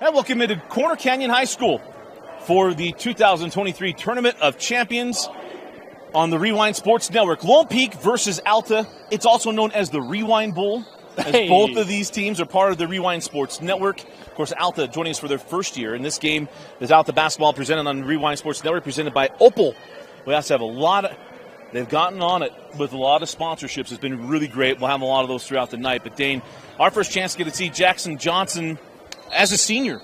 And welcome into Corner Canyon High School for the 2023 Tournament of Champions on the Rewind Sports Network. Lone Peak versus Alta. It's also known as the Rewind Bowl, as both of these teams are part of the Rewind Sports Network. Of course, Alta joining us for their first year. And this game is Alta basketball presented on the Rewind Sports Network, presented by Opal. We also have a lot of... They've gotten on it with a lot of sponsorships. It's been really great. We'll have a lot of those throughout the night. But, Dane, our first chance to get to see Jackson Johnson as a senior.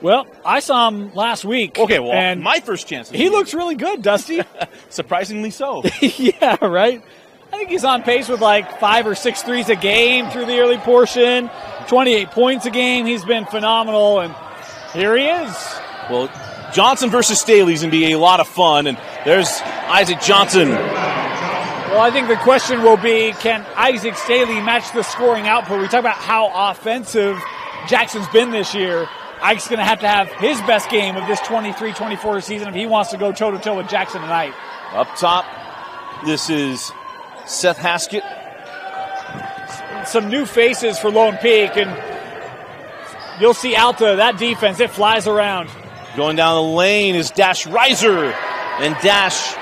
Well, I saw him last week. Okay, well, and my first chance. He looks really good, Dusty. Surprisingly so. Yeah, right? I think he's on pace with like 5 or 6 threes a game through the early portion, 28 points a game. He's been phenomenal, and here he is. Well, Johnson versus Staley's going to be a lot of fun, and there's Isaac Johnson. Well, I think the question will be, can Isaac Staley match the scoring output? We talk about how offensive Jackson's been this year. Ike's going to have his best game of this 23-24 season if he wants to go toe-to-toe with Jackson tonight. Up top, this is Seth Haskett. Some new faces for Lone Peak, and you'll see Alta, that defense, it flies around. Going down the lane is Dash Reiser, and Dash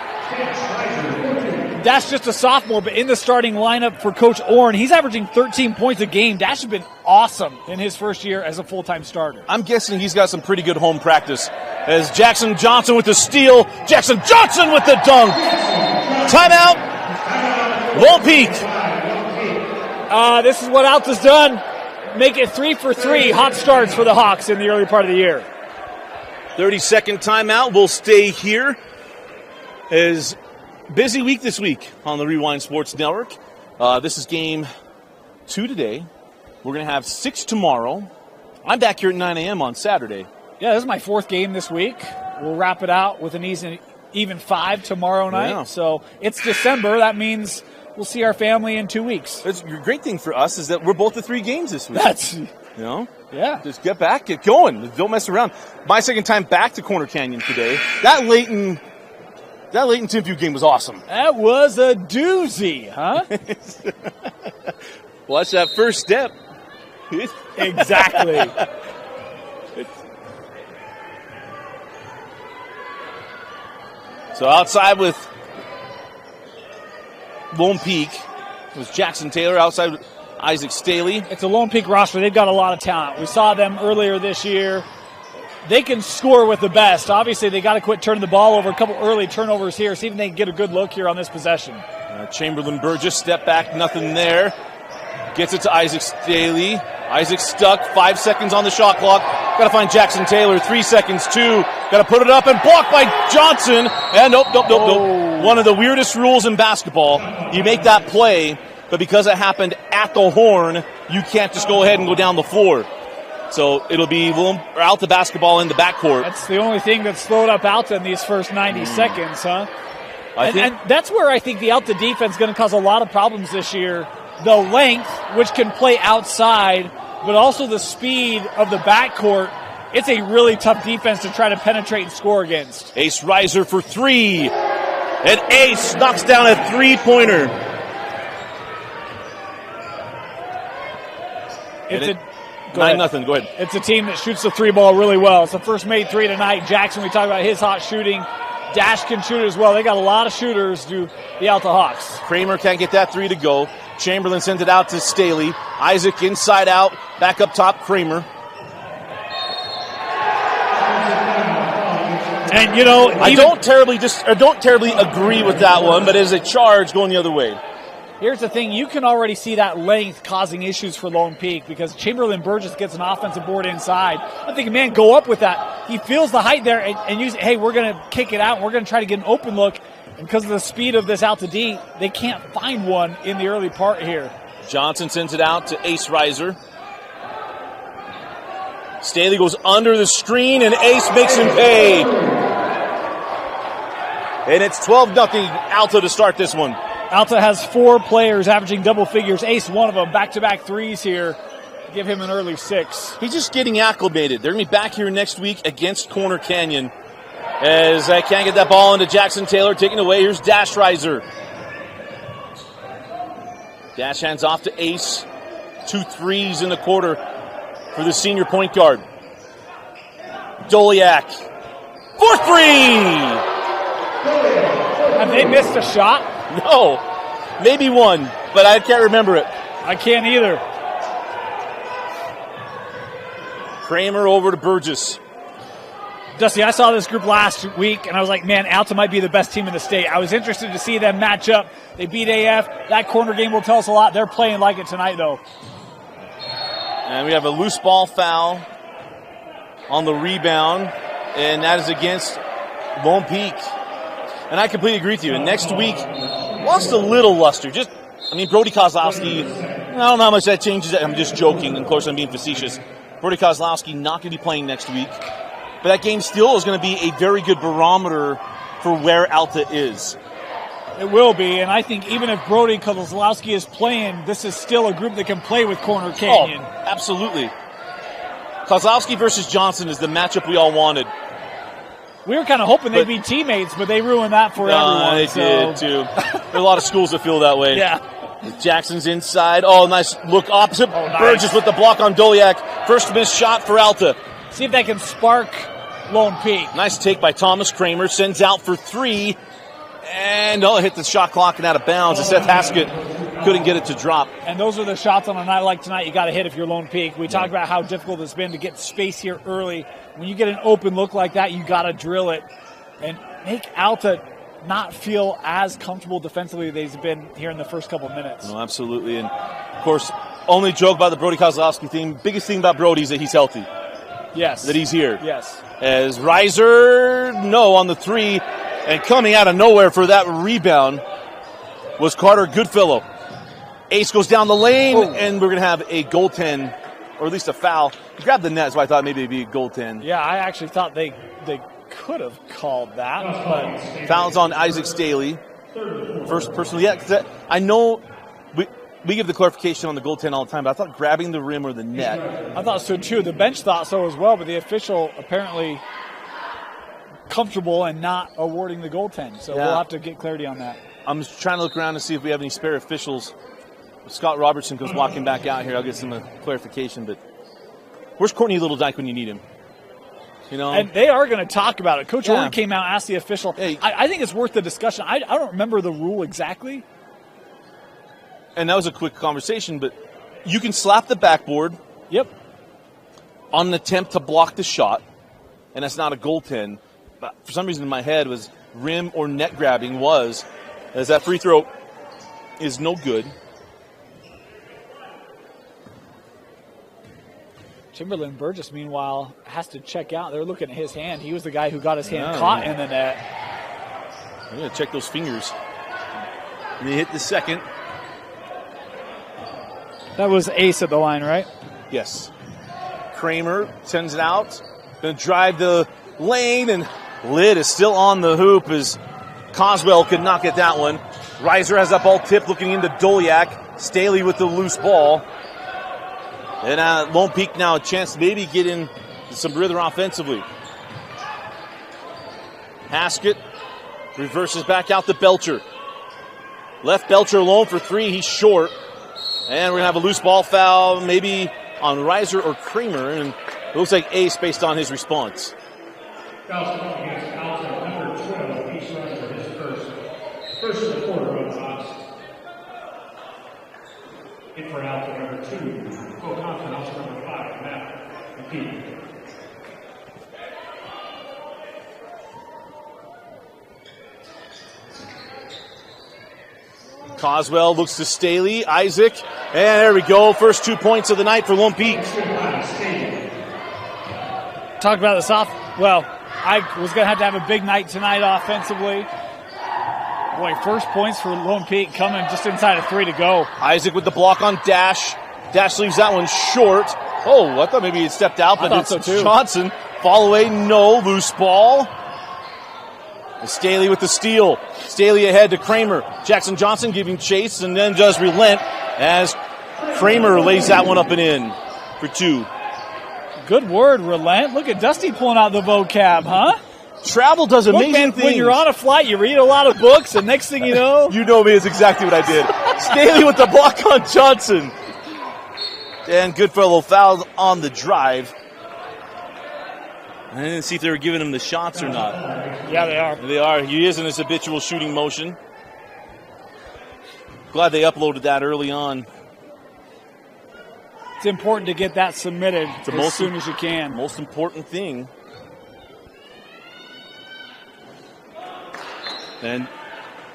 just a sophomore, but in the starting lineup for Coach Orn, he's averaging 13 points a game. Dash has been awesome in his first year as a full-time starter. I'm guessing he's got some pretty good home practice. As Jackson Johnson with the steal, Jackson Johnson with the dunk. Timeout, Lone Peak. This is what Alta's done. Make it 3 for 3 hot starts for the Hawks in the early part of the year. 30-second timeout. We'll stay here. As busy week this week on the Rewind Sports Network. This is game 2 today. We're going to have 6 tomorrow. I'm back here at 9 a.m. on Saturday. Yeah, this is my 4th game this week. We'll wrap it out with an even 5 tomorrow night. Yeah. So it's December. That means we'll see our family in 2 weeks. The great thing for us is that we're both at 3 games this week. Yeah. Just get back, get going. Don't mess around. My second time back to Corner Canyon today. That Layton Timpview game was awesome. That was a doozy, huh? Watch that first step. Exactly. So outside with Lone Peak was Jackson Taylor. Outside with Isaac Staley. It's a Lone Peak roster. They've got a lot of talent. We saw them earlier this year. They can score with the best. Obviously, they got to quit turning the ball over. A couple early turnovers here. See if they can get a good look here on this possession. Chamberlain Burgess, step back, nothing there. Gets it to Isaac Staley. Isaac stuck, 5 seconds on the shot clock. Got to find Jackson Taylor, 3 seconds, 2. Got to put it up and blocked by Johnson. And nope. One of the weirdest rules in basketball. You make that play, but because it happened at the horn, you can't just go ahead and go down the floor. So it'll be Alta basketball in the backcourt. That's the only thing that's slowed up Alta in these first 90 seconds, huh? And that's where I think the Alta defense is going to cause a lot of problems this year. The length, which can play outside, but also the speed of the backcourt. It's a really tough defense to try to penetrate and score against. Ace Reiser for 3. And Ace knocks down a three-pointer. It's 9-0. Go ahead. It's a team that shoots the 3 ball really well. It's the first made 3 tonight. Jackson, we talk about his hot shooting. Dash can shoot as well. They got a lot of shooters, do the Alta Hawks. Kramer can't get that 3 to go. Chamberlain sends it out to Staley. Isaac inside out. Back up top, Kramer. And, I don't terribly agree with that one, but it's a charge going the other way. Here's the thing. You can already see that length causing issues for Lone Peak because Chamberlain Burgess gets an offensive board inside. I'm thinking, man, go up with that. He feels the height there and use, hey, we're going to kick it out. We're going to try to get an open look. And because of the speed of this Alta D, they can't find one in the early part here. Johnson sends it out to Ace Reiser. Staley goes under the screen, and Ace makes him pay. And it's 12-0 Alta to start this one. Alta has 4 players averaging double figures. Ace, one of them, back-to-back threes here. Give him an early 6. He's just getting acclimated. They're going to be back here next week against Corner Canyon. As I can't get that ball into Jackson Taylor, taken away. Here's Dash Reiser. Dash hands off to Ace. 2 threes in the quarter for the senior point guard. Doliak for three. Have they missed a shot? No, maybe one, but I can't remember it. I can't either. Kramer over to Burgess. Dusty, I saw this group last week, and I was like, man, Alta might be the best team in the state. I was interested to see them match up. They beat AF. That corner game will tell us a lot. They're playing like it tonight, though. And we have a loose ball foul on the rebound, and that is against Lone Peak. And I completely agree with you. And next week, lost a little luster. Brody Kozlowski, I don't know how much that changes. I'm just joking. Of course, I'm being facetious. Brody Kozlowski not going to be playing next week. But that game still is going to be a very good barometer for where Alta is. It will be, and I think even if Brody Kozlowski is playing, this is still a group that can play with Corner Canyon. Oh, absolutely. Kozlowski versus Johnson is the matchup we all wanted. We were kind of hoping they'd be teammates, but they ruined that for everyone. They did, too. There are a lot of schools that feel that way. Yeah. Jackson's inside. Oh, nice look opposite. Oh, nice. Burgess with the block on Doliak. First missed shot for Alta. See if they can spark Lone Peak. Nice take by Thomas Kramer. Sends out for three. And it hit the shot clock and out of bounds. And Seth Haskett couldn't get it to drop. And those are the shots on a night like tonight you got to hit if you're Lone Peak. We talked about how difficult it's been to get space here early. When you get an open look like that, you got to drill it and make Alta not feel as comfortable defensively as they've been here in the first couple minutes. No, absolutely. And, of course, only joke about the Brody Kozlowski thing. Biggest thing about Brody is that he's healthy. Yes. That he's here. Yes. As Reiser, on the three. And coming out of nowhere for that rebound was Carter Goodfellow. Ace goes down the lane, and we're going to have a goaltend, or at least a foul. He grabbed the net, so I thought maybe it'd be a goaltend. Yeah, I actually thought they could have called that. But Fouls on Isaac Staley. First person. Yeah, because I know we give the clarification on the goaltend all the time, but I thought grabbing the rim or the net. I thought so, too. The bench thought so as well, but the official apparently comfortable and not awarding the goaltend. So we'll have to get clarity on that. I'm just trying to look around to see if we have any spare officials. If Scott Robertson goes walking back out here, I'll get some clarification. But where's Courtney Littledyke when you need him? And they are going to talk about it. Coach Orton came out, asked the official. Hey, I think it's worth the discussion. I don't remember the rule exactly. And that was a quick conversation, but you can slap the backboard. Yep. On an attempt to block the shot, and that's not a goaltend. But for some reason in my head was rim or net grabbing as that free throw is no good. Chamberlain Burgess, meanwhile, has to check out. They're looking at his hand. He was the guy who got his hand caught in the net. I'm going to check those fingers. And they hit the second. That was Ace at the line, right? Yes. Kramer sends it out. Going to drive the lane, and lid is still on the hoop as Coswell could not get that one. Reiser has that ball tipped, looking into Doliak. Staley with the loose ball. And Lone Peak now a chance to maybe get in some rhythm offensively. Haskett reverses back out to Belcher. Left Belcher alone for three. He's short. And we're going to have a loose ball foul maybe on Reiser or Kramer. And it looks like Ace based on his response. Foul against Alta, number 12, Ace Reiser, his first of the quarter on Hawks. In for Alta, number 2, Cole Thompson, also number 5, Matt McKee. Coswell looks to Staley, Isaac, and there we go. First 2 points of the night for Lone Peak. Talk about this off. Well, I was going to have a big night tonight offensively. Boy, first points for Lone Peak coming just inside of 3 to go. Isaac with the block on Dash. Dash leaves that one short. Oh, I thought maybe he stepped out, but it's so too. Johnson. Fall away, no. Loose ball. And Staley with the steal. Staley ahead to Kramer. Jackson Johnson giving chase and then does relent as Kramer lays that one up and in for 2. Good word, relent. Look at Dusty pulling out the vocab, huh? Travel does amazing things. When you're on a flight, you read a lot of books, and next thing you know... You know me, it's exactly what I did. Staley with the block on Johnson. And Goodfellow fouled on the drive. I didn't see if they were giving him the shots or not. Yeah, they are. They are. He is in his habitual shooting motion. Glad they uploaded that early on. It's important to get that submitted as soon as you can. Most important thing. And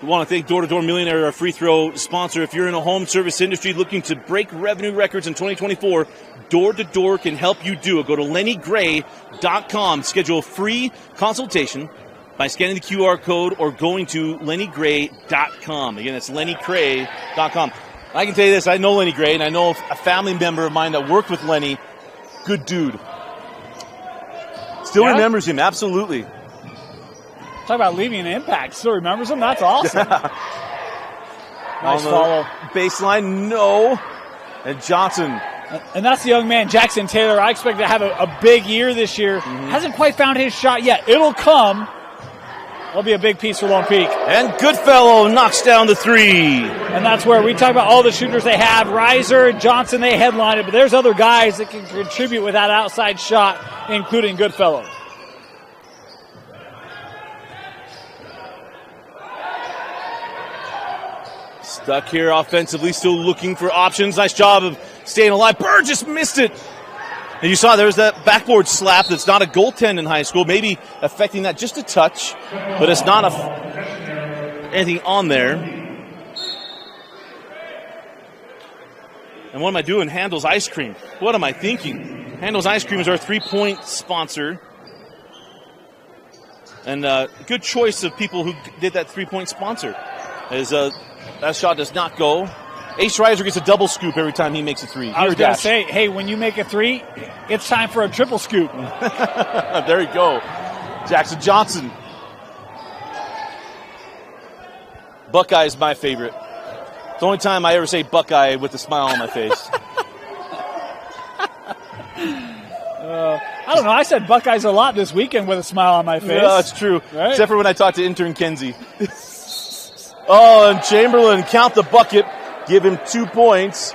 we want to thank Door to Door Millionaire, our free throw sponsor. If you're in a home service industry looking to break revenue records in 2024, Door to Door can help you do it. Go to lennygray.com. Schedule a free consultation by scanning the QR code or going to lennygray.com. Again, that's lennygray.com. I can tell you this, I know Lenny Gray, and I know a family member of mine that worked with Lenny. Good dude. Still remembers him, absolutely. Talk about leaving an impact. Still remembers him? That's awesome. Nice follow. Baseline, no. And Johnson. And that's the young man, Jackson Taylor. I expect to have a big year this year. Hasn't quite found his shot yet. It'll come. That'll be a big piece for Lone Peak. And Goodfellow knocks down the three. And that's where we talk about all the shooters they have. Reiser, Johnson, they headline it, but there's other guys that can contribute with that outside shot, including Goodfellow. Stuck here offensively, still looking for options. Nice job of staying alive. Bird just missed it. And you saw there's that backboard slap that's not a goaltend in high school, maybe affecting that just a touch, but it's not anything on there. And what am I doing? Handel's Ice Cream. What am I thinking? Handel's Ice Cream is our 3-point sponsor. And a good choice of people who did that 3-point sponsor. That shot does not go. Ace Reiser gets a double scoop every time he makes a three. I was going to say, hey, when you make a three, it's time for a triple scoop. There you go. Jackson Johnson. Buckeye's my favorite. It's the only time I ever say Buckeye with a smile on my face. I don't know. I said Buckeyes a lot this weekend with a smile on my face. Yeah, that's true. Right? Except for when I talked to intern Kenzie. Oh, and Chamberlain, count the bucket. Give him 2 points.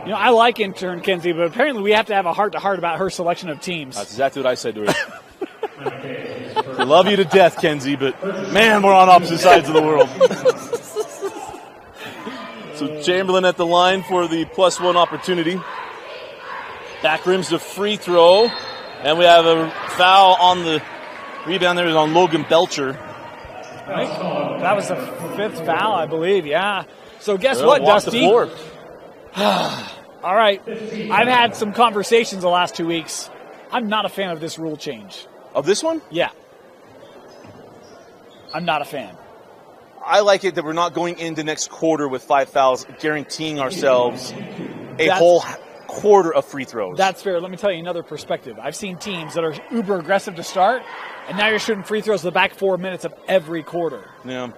You know, I like intern Kenzie, but apparently we have to have a heart-to-heart about her selection of teams. That's exactly what I said to her. I love you to death, Kenzie, but man, we're on opposite sides of the world. So Chamberlain at the line for the +1 opportunity. Back rim's the free throw. And we have a foul on the rebound there on Logan Belcher. Right? That was the 5th foul, I believe, yeah. So guess what, Dusty? All right. I've had some conversations the last 2 weeks. I'm not a fan of this rule change. Of this one? Yeah. I'm not a fan. I like it that we're not going into next quarter with 5 fouls, guaranteeing ourselves a whole quarter of free throws. That's fair. Let me tell you another perspective. I've seen teams that are uber aggressive to start, and now you're shooting free throws the back 4 minutes of every quarter. Yeah.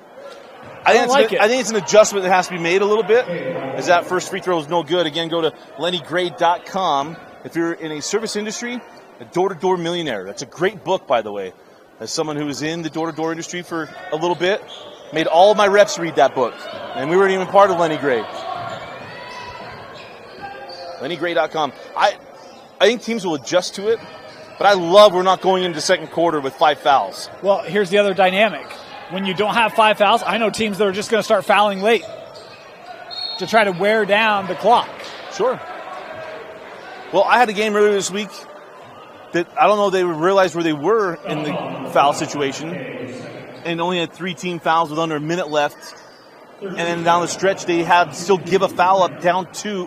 I think it's an adjustment that has to be made a little bit, as that first free throw is no good. Again, go to lennygray.com. If you're in a service industry, a door-to-door millionaire. That's a great book, by the way. As someone who was in the door-to-door industry for a little bit, made all of my reps read that book. And we weren't even part of Lenny Gray. lennygray.com. I think teams will adjust to it, but I love we're not going into second quarter with 5 fouls. Well, here's the other dynamic. When you don't have 5 fouls, I know teams that are just going to start fouling late to try to wear down the clock. Sure. Well, I had a game earlier this week that I don't know if they realized where they were in the foul situation and only had 3 team fouls with under a minute left. And then down the stretch, they had still give a foul up down 2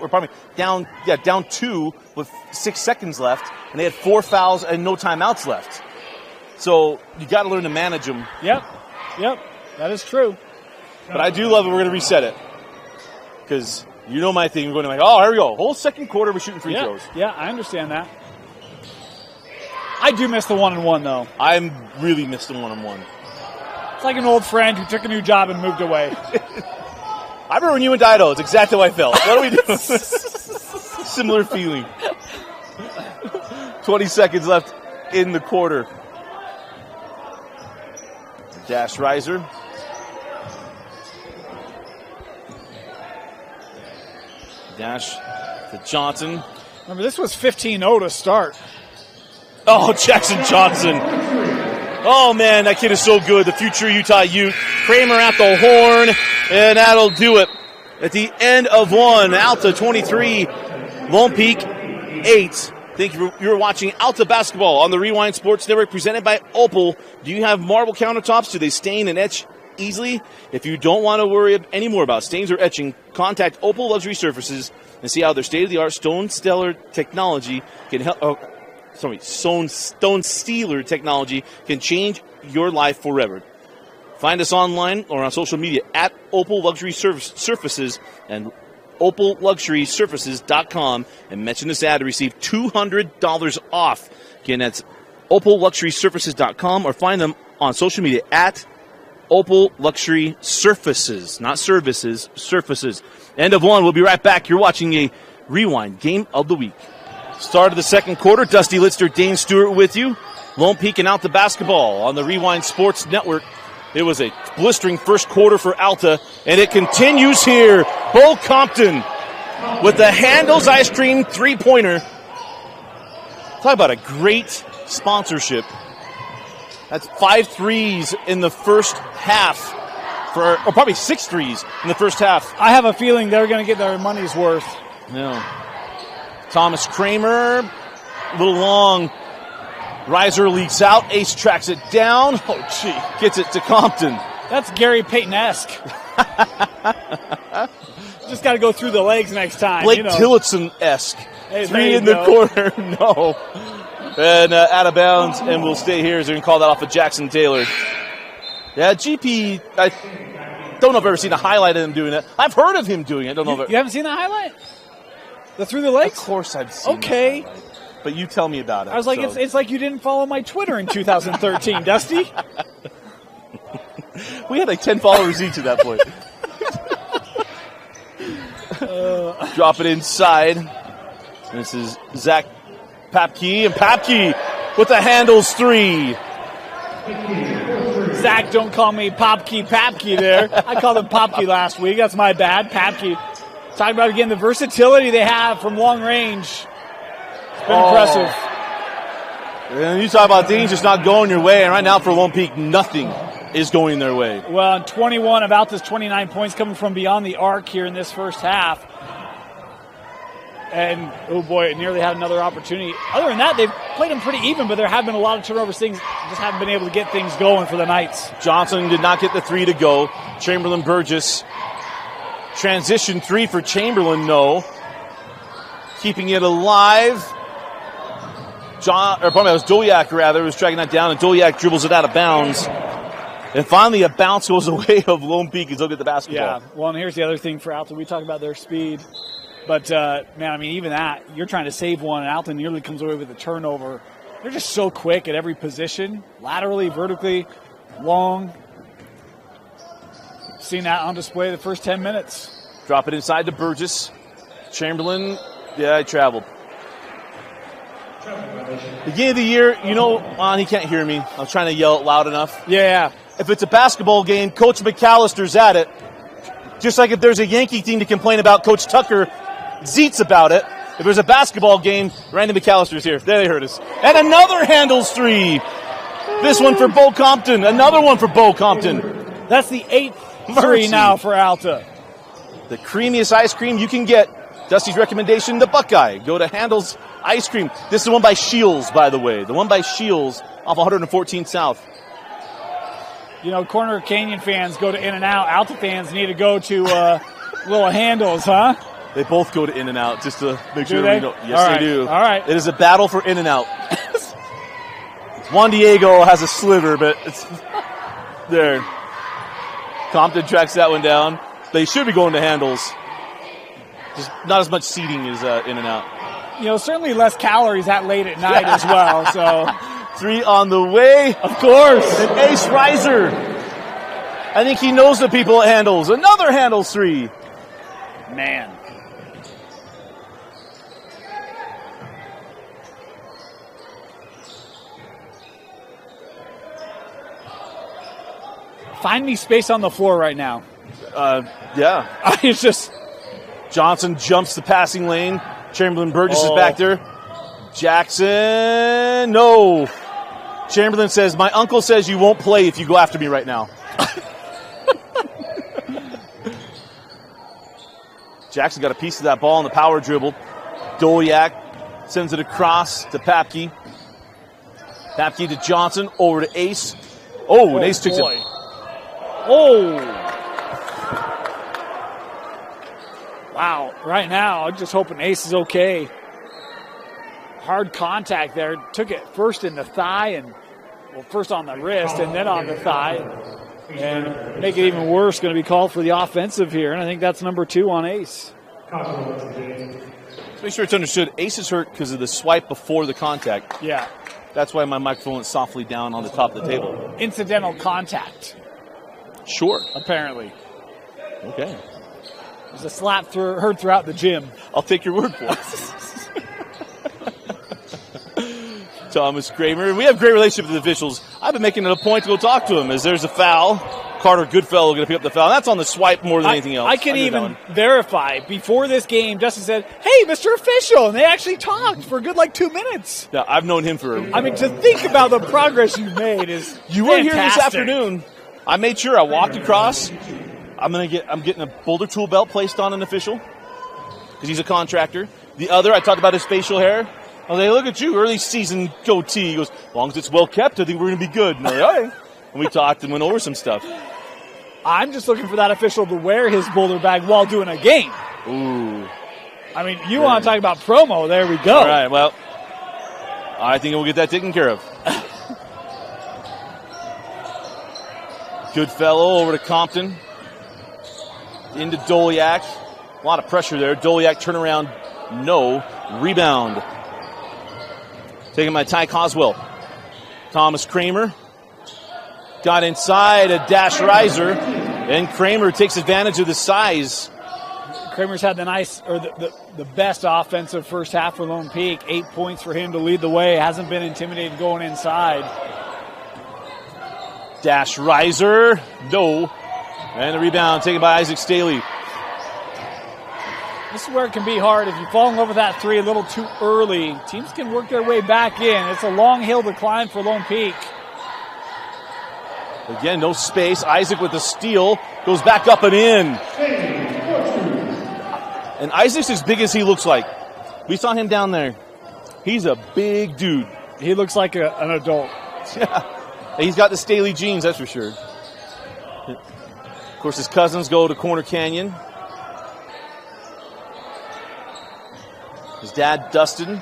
with 6 seconds left, and they had 4 fouls and no timeouts left. So you got to learn to manage them. Yep, that is true. But I do love it. We're going to reset it because you know my thing. We're going to like, oh, here we go. Whole second quarter, we're shooting free throws. Yeah, I understand that. I do miss the 1-on-1 though. I'm really miss the 1-on-1. It's like an old friend who took a new job and moved away. I remember when you and Dido. It's exactly how I felt. What do we do? Similar feeling. 20 seconds left in the quarter. Dash Reiser. Dash To Johnson. Remember, this was 15-0 to start. Oh, Jackson Johnson. Oh, man, that kid is so good. The future Utah Ute. Kramer at the horn, and that'll do it. At the end of one, Alta 23, Lone Peak 8. Thank you for you're watching Alta Basketball on the Rewind Sports Network, presented by Opal. Do you have marble countertops? Do they stain and etch easily? If you don't want to worry anymore about stains or etching, contact Opal Luxury Surfaces and see how their state-of-the-art Stone Stellar technology can help. Stone Steeler technology can change your life forever. Find us online or on social media at Opal Luxury Surfaces and OpalLuxurySurfaces.com and mention this ad to receive $200 off. Again, that's OpalLuxurySurfaces.com or find them on social media at Opal Luxury Surfaces. Not services, surfaces. End of one. We'll be right back. You're watching a Rewind Game of the Week. Start of the second quarter. Dusty Litster, Dane Stewart with you. Lone Peak and Alta Basketball on the Rewind Sports Network. It was a blistering first quarter for Alta, and it continues here. Bo Compton with the Handles Ice Cream three-pointer. Talk about a great sponsorship. That's 5 threes in the first half, or probably 6 threes in the first half. I have a feeling they're going to get their money's worth. Yeah. Thomas Kramer, a little long. Riser leaks out. Ace tracks it down. Oh, gee. Gets it to Compton. That's Gary Payton-esque. Just got to go through the legs next time. Blake Tillotson-esque. Hey, three in the corner. No. And out of bounds, and we'll stay here as they're going to call that off of Jackson Taylor. Yeah, GP, I don't know if I've ever seen a highlight of him doing that. I've heard of him doing it. I don't know if you haven't seen the highlight? The through the legs? Of course I've seen Okay. that. But you tell me about it. I was like, so. it's like you didn't follow my Twitter in 2013, Dusty. We had like 10 followers each at that point. Drop it inside. This is Zach Papke, and Papke with the Handles three. Zach, don't call me Papke there. I called him Papke last week. That's my bad. Papke. Talking about, again, the versatility they have from long range. It's been impressive. And you talk about things just not going your way, and right now for Lone Peak, nothing is going their way. Well, 21 of Alta's 29 points coming from beyond the arc here in this first half. And, oh boy, it nearly had another opportunity. Other than that, they've played them pretty even, but there have been a lot of turnovers. Things just haven't been able to get things going for the Knights. Johnson did not get the three to go. Chamberlain Burgess. Transition three for Chamberlain, no. Keeping it alive. It was Dolyak, rather, was tracking that down, and Dolyak dribbles it out of bounds. And finally, a bounce goes away of Lone Peak as they'll get the basketball. Yeah, well, and here's the other thing for Alta. We talk about their speed. But, man, I mean, even that, you're trying to save one, and Alta nearly comes away with a turnover. They're just so quick at every position, laterally, vertically, long. Seen that on display the first 10 minutes. Drop it inside to Burgess. Chamberlain, yeah, he traveled. Beginning of the year, he can't hear me. I was trying to yell it loud enough. Yeah. If it's a basketball game, Coach McAllister's at it. Just like if there's a Yankee team to complain about, Coach Tucker zeets about it. If there's a basketball game, Randy McAllister's here. There they heard us. And another Handles three. This one for Bo Compton. Another one for Bo Compton. That's the 8th three now for Alta. The creamiest ice cream you can get. Dusty's recommendation, the Buckeye. Go to Handles Ice Cream. This is the one by Shields, by the way. The one by Shields off 114 South. Corner Canyon fans go to In-N-Out. Alta fans need to go to Little Handles, huh? They both go to In-N-Out just to make sure they? we know. Yes, they do. All right. It is a battle for In-N-Out. Juan Diego has a sliver, but it's there. Compton tracks that one down. They should be going to Handles. Just not as much seating as In-N-Out. Certainly less calories that late at night as well. So three on the way. Of course. And Ace Riser. I think he knows the people at Handles. Another Handles three. Man. Find me space on the floor right now. Yeah. It's just Johnson jumps the passing lane. Chamberlain Burgess is back there. Jackson, no. Chamberlain says, my uncle says you won't play if you go after me right now. Jackson got a piece of that ball on the power dribble. Dolyak sends it across to Papke. Papke to Johnson, over to Ace. Oh, and Ace takes it. Oh. Wow. Right now, I'm just hoping Ace is okay. Hard contact there. Took it first in the thigh and, well, first on the wrist and then on the thigh. And make it even worse, going to be called for the offensive here. And I think that's number 2 on Ace. Let's make sure it's understood. Ace is hurt because of the swipe before the contact. Yeah. That's why my microphone is softly down on the top of the table. Incidental contact. Sure. Apparently. Okay. There's a slap heard throughout the gym. I'll take your word for it. Thomas Kramer. We have a great relationship with the officials. I've been making it a point to go talk to him as there's a foul. Carter Goodfellow going to pick up the foul. That's on the swipe more than anything else. I can even verify. Before this game, Justin said, hey, Mr. Official. And they actually talked for a good 2 minutes. Yeah, I've known him for... I mean, to think about the progress you've made is You were here this afternoon. I made sure I walked across. I'm getting a Boulder tool belt placed on an official because he's a contractor. The other, I talked about his facial hair. I was like, look at you, early season goatee. He goes, as long as it's well kept, I think we're going to be good. And I'm like, all right. And we talked and went over some stuff. I'm just looking for that official to wear his Boulder bag while doing a game. Ooh. I mean, you want to talk about promo, there we go. All right, well, I think we'll get that taken care of. Goodfellow over to Compton. Into Dolyak. A lot of pressure there. Dolyak turnaround, no. Rebound. Taken by Ty Coswell. Thomas Kramer. Got inside a dash riser. And Kramer takes advantage of the size. Kramer's had the best offensive first half for Lone Peak. 8 points for him to lead the way. Hasn't been intimidated going inside. Dash riser, no. And the rebound taken by Isaac Staley. This is where it can be hard. If you fall in love with that three a little too early, teams can work their way back in. It's a long hill to climb for Lone Peak. Again, no space. Isaac with the steal. Goes back up and in. And Isaac's as big as he looks like. We saw him down there. He's a big dude. He looks like an adult. Yeah. He's got the Staley genes, that's for sure. Of course, his cousins go to Corner Canyon. His dad, Dustin,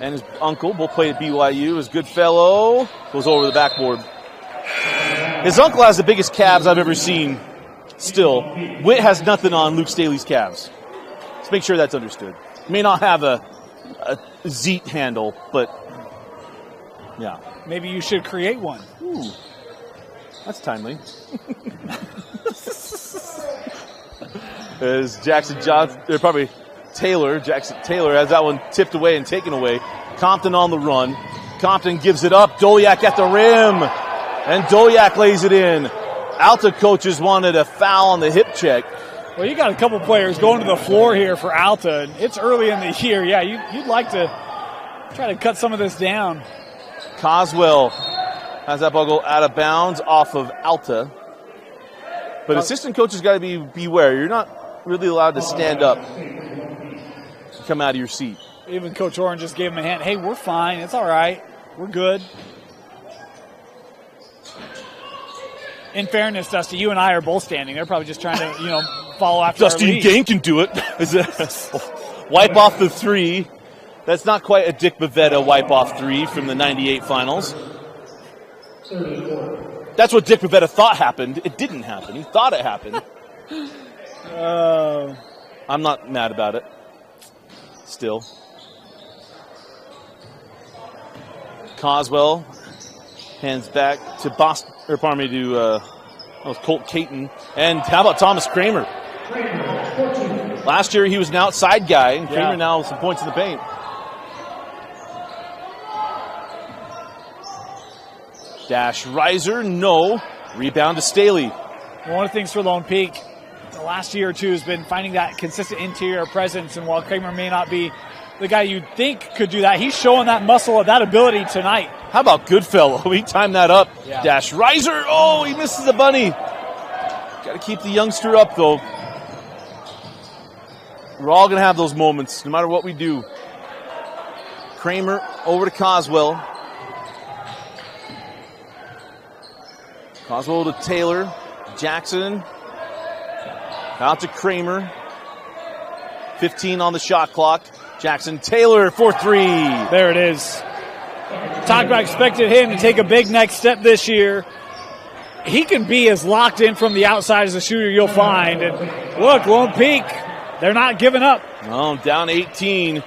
and his uncle both played at BYU. His Goodfellow goes over the backboard. His uncle has the biggest calves I've ever seen still. Witt has nothing on Luke Staley's calves. Let's make sure that's understood. He may not have a Zeet handle, but yeah. Maybe you should create one. Ooh, that's timely. As Jackson Johnson, probably Jackson Taylor has that one tipped away and taken away. Compton on the run. Compton gives it up. Dolyak at the rim. And Dolyak lays it in. Alta coaches wanted a foul on the hip check. Well, you got a couple players going to the floor here for Alta. And it's early in the year. Yeah, you'd like to try to cut some of this down. Coswell has that ball go out of bounds off of Alta. But assistant coaches got to beware. You're not really allowed to stand up and come out of your seat. Even Coach Oren just gave him a hand. Hey, we're fine. It's all right. We're good. In fairness, Dusty, you and I are both standing. They're probably just trying to, follow after Dusty our and Gang can do it. Wipe off the three. That's not quite a Dick Bavetta wipe-off three from the 98 finals. That's what Dick Bavetta thought happened. It didn't happen. He thought it happened. I'm not mad about it. Still. Coswell hands back to Boston, to Colt Caton. And how about Thomas Kramer? Last year he was an outside guy, and Kramer now with some points in the paint. Dash riser, no. Rebound to Staley. One of the things for Lone Peak, the last year or two has been finding that consistent interior presence. And while Kramer may not be the guy you'd think could do that, he's showing that muscle, that ability tonight. How about Goodfellow? He timed that up. Yeah. Dash riser. Oh, he misses the bunny. Got to keep the youngster up, though. We're all going to have those moments, no matter what we do. Kramer over to Coswell. Coswell to Taylor. Jackson. Out to Kramer. 15 on the shot clock. Jackson Taylor for 3. There it is. Talk about expected him to take a big next step this year. He can be as locked in from the outside as a shooter you'll find. And look, Lone Peak, they're not giving up. Oh, down 18.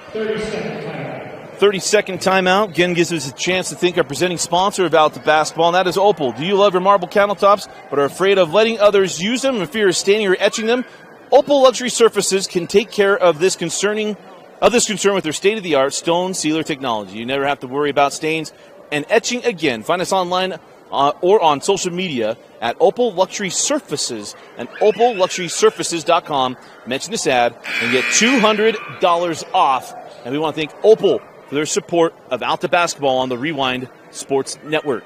30-second timeout. Again, gives us a chance to thank our presenting sponsor of Alta Basketball, and that is Opal. Do you love your marble countertops but are afraid of letting others use them in fear of staining or etching them? Opal Luxury Surfaces can take care of this concern with their state-of-the-art stone sealer technology. You never have to worry about stains and etching again. Find us online or on social media at Opal Luxury Surfaces and OpalLuxurySurfaces.com. Mention this ad and get $200 off. And we want to thank Opal for their support of Alta Basketball on the Rewind Sports Network.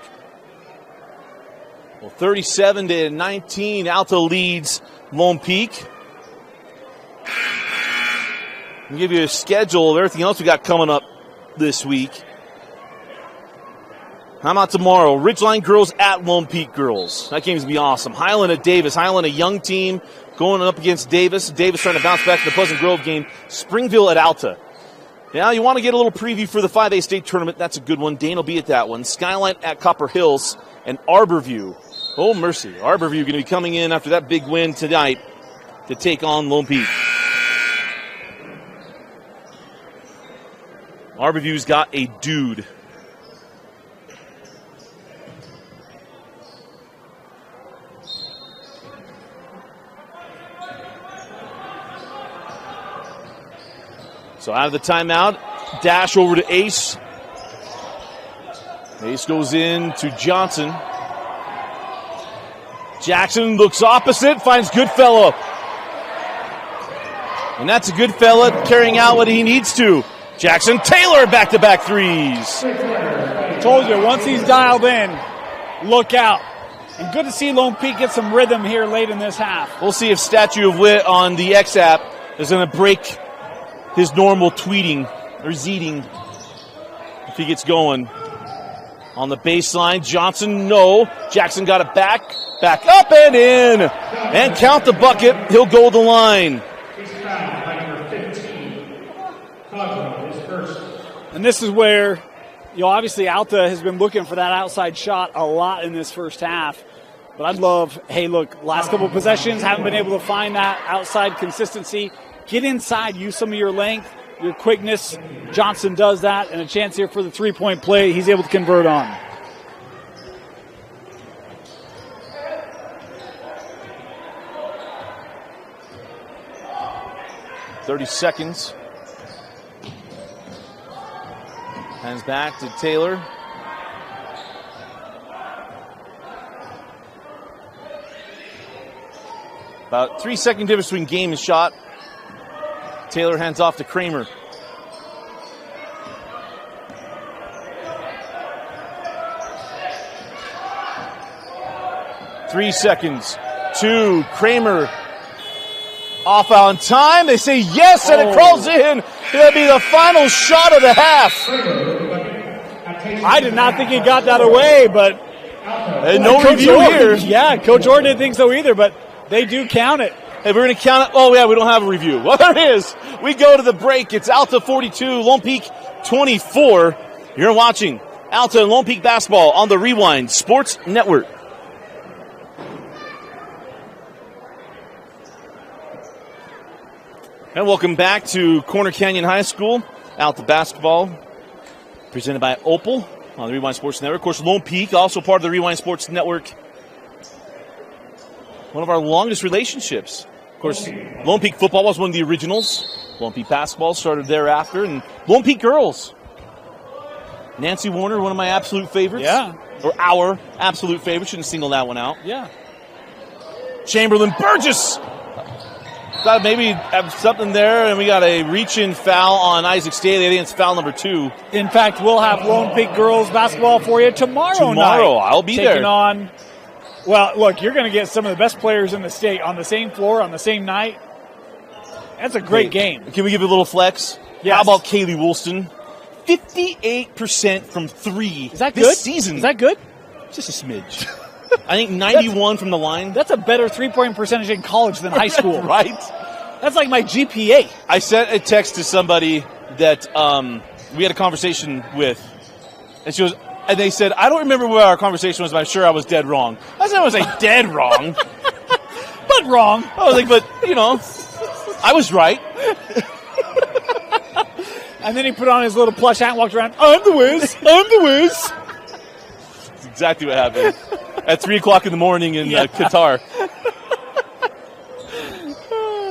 Well, 37-19, Alta leads Lone Peak. I'll give you a schedule of everything else we got coming up this week. How about tomorrow? Ridgeline girls at Lone Peak girls. That game's going to be awesome. Highland at Davis. Highland, a young team, going up against Davis. Davis trying to bounce back in the Pleasant Grove game. Springville at Alta. Now, you want to get a little preview for the 5A state tournament. That's a good one. Dane will be at that one. Skyline at Copper Hills and Arborview. Oh, mercy. Arborview going to be coming in after that big win tonight to take on Lone Peak. Arborview's got a dude. So out of the timeout, dash over to Ace. Ace goes in to Johnson. Jackson looks opposite, finds Goodfellow. And that's a Goodfellow carrying out what he needs to. Jackson Taylor back-to-back threes. Told you, once he's dialed in, look out. And good to see Lone Peak get some rhythm here late in this half. We'll see if Statue of Wit on the X app is going to break his normal tweeting or zeeting if he gets going. On the baseline, Johnson, no. Jackson got it back up and in. And count the bucket. He'll go the line. And this is where, obviously Alta has been looking for that outside shot a lot in this first half. But I'd love, hey, look, last couple of possessions, haven't been able to find that outside consistency. Get inside, use some of your length, your quickness. Johnson does that, and a chance here for the three-point play he's able to convert on. .30 seconds. Hands back to Taylor. About 3 second difference between game and shot. Taylor hands off to Kramer. Three seconds. 2. Kramer off on time. They say yes, and it crawls in. It'll be the final shot of the half. I did not think he got that away, but no review here. Yeah, Coach Orr didn't think so either, but they do count it. Hey, we're going to count it. Oh, yeah, we don't have a review. Well, there it is. We go to the break. It's Alta 42, Lone Peak 24. You're watching Alta and Lone Peak basketball on the Rewind Sports Network. And welcome back to Corner Canyon High School, Alta basketball, presented by Opal on the Rewind Sports Network. Of course, Lone Peak, also part of the Rewind Sports Network. One of our longest relationships. Of course, Lone Peak football was one of the originals. Lone Peak basketball started thereafter. And Lone Peak girls. Nancy Warner, one of my absolute favorites. Yeah. Or our absolute favorite. Shouldn't single that one out. Yeah. Chamberlain Burgess. Thought maybe have something there, and we got a reach-in foul on Isaac Staley. I think it's foul number 2. In fact, we'll have Lone Peak girls basketball for you tomorrow night. I'll be taking there. On, well, look, you're going to get some of the best players in the state on the same floor on the same night. That's a great game. Can we give you a little flex? Yes. How about Kaylee Woolston? 58% from 3 Is that this good? season. Is that good? Just a smidge. I think 91 from the line. That's a better three-point percentage in college than high school. Right? That's like my GPA. I sent a text to somebody that we had a conversation with, and they said, I don't remember where our conversation was, but I'm sure I was dead wrong. I said I was like dead wrong. But wrong. I was like, but, I was right. And then he put on his little plush hat and walked around, I'm the whiz, I'm the whiz. That's exactly what happened. At 3 o'clock in the morning in Qatar.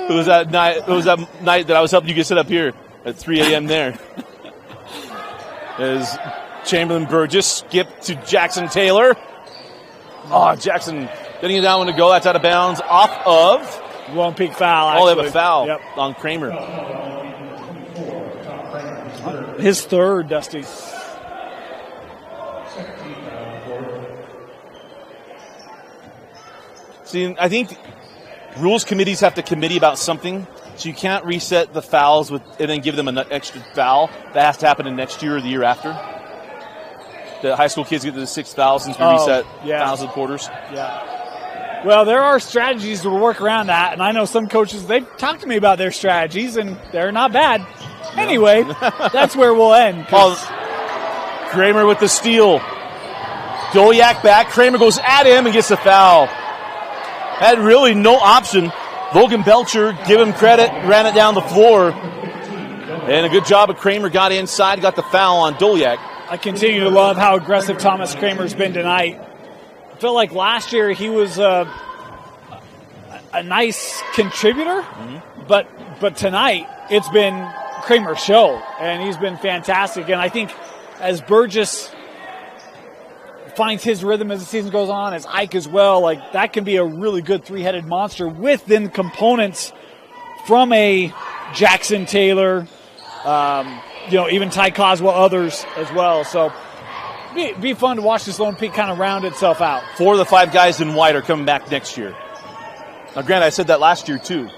It was that night that I was helping you get set up here at 3 a.m. there. As Chamberlain Burgess skipped to Jackson Taylor. Oh, Jackson getting that one to go. That's out of bounds. Off of Lone Peak foul, actually. Oh, they have a foul Yep. on Kramer. His third, Dusty. See, I think rules committees have to committee about something, so you can't reset the fouls and then give them an extra foul. That has to happen in next year or the year after. The high school kids get the 6th foul since we reset fouls and quarters. Yeah. Well, there are strategies to work around that, and I know some coaches, they've talked to me about their strategies, and they're not bad. No. Anyway, that's where we'll end. Kramer with the steal. Dolyak back. Kramer goes at him and gets the foul. Had really no option. Logan Belcher, give him credit, ran it down the floor. And a good job of Kramer, got inside, got the foul on Dolyak. I continue to love how aggressive Thomas Kramer's been tonight. I feel like last year he was a nice contributor, but tonight it's been Kramer's show, and he's been fantastic. And I think as Burgess finds his rhythm as the season goes on, as Ike as well, like that can be a really good three-headed monster with then components from a Jackson Taylor, even Ty Coswell, others as well. So be fun to watch this Lone Peak kind of round itself out. 4 of the 5 guys in white are coming back next year. Now, granted, I said that last year too,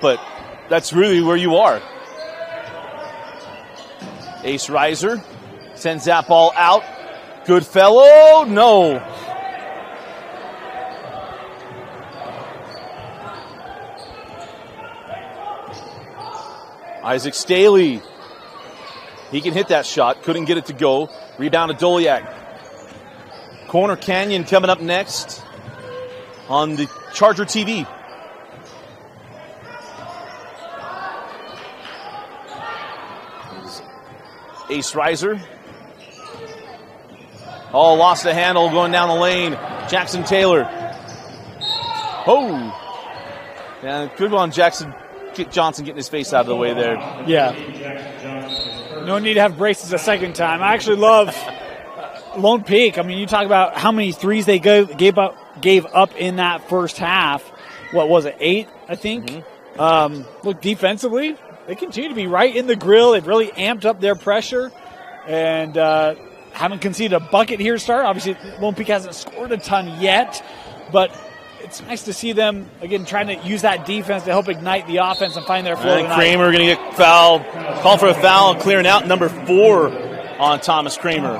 but that's really where you are. Ace Reiser sends that ball out. Goodfellow, no. Isaac Staley. He can hit that shot. Couldn't get it to go. Rebound to Dolyak. Corner Canyon coming up next on the Charger TV. Ace Reiser. Oh, lost the handle going down the lane. Jackson Taylor. Oh. Yeah, good one, Jackson Johnson getting his face out of the way there. Yeah. No need to have braces a second time. I actually love Lone Peak. I mean, you talk about how many threes they gave up in that first half. What was it, 8, I think? Look, defensively, they continue to be right in the grill. They've really amped up their pressure and haven't conceded a bucket here to start. Obviously, Lone Peak hasn't scored a ton yet, but it's nice to see them, again, trying to use that defense to help ignite the offense and find their flow tonight. Kramer going to get fouled. Call for a foul, clearing out number 4 on Thomas Kramer.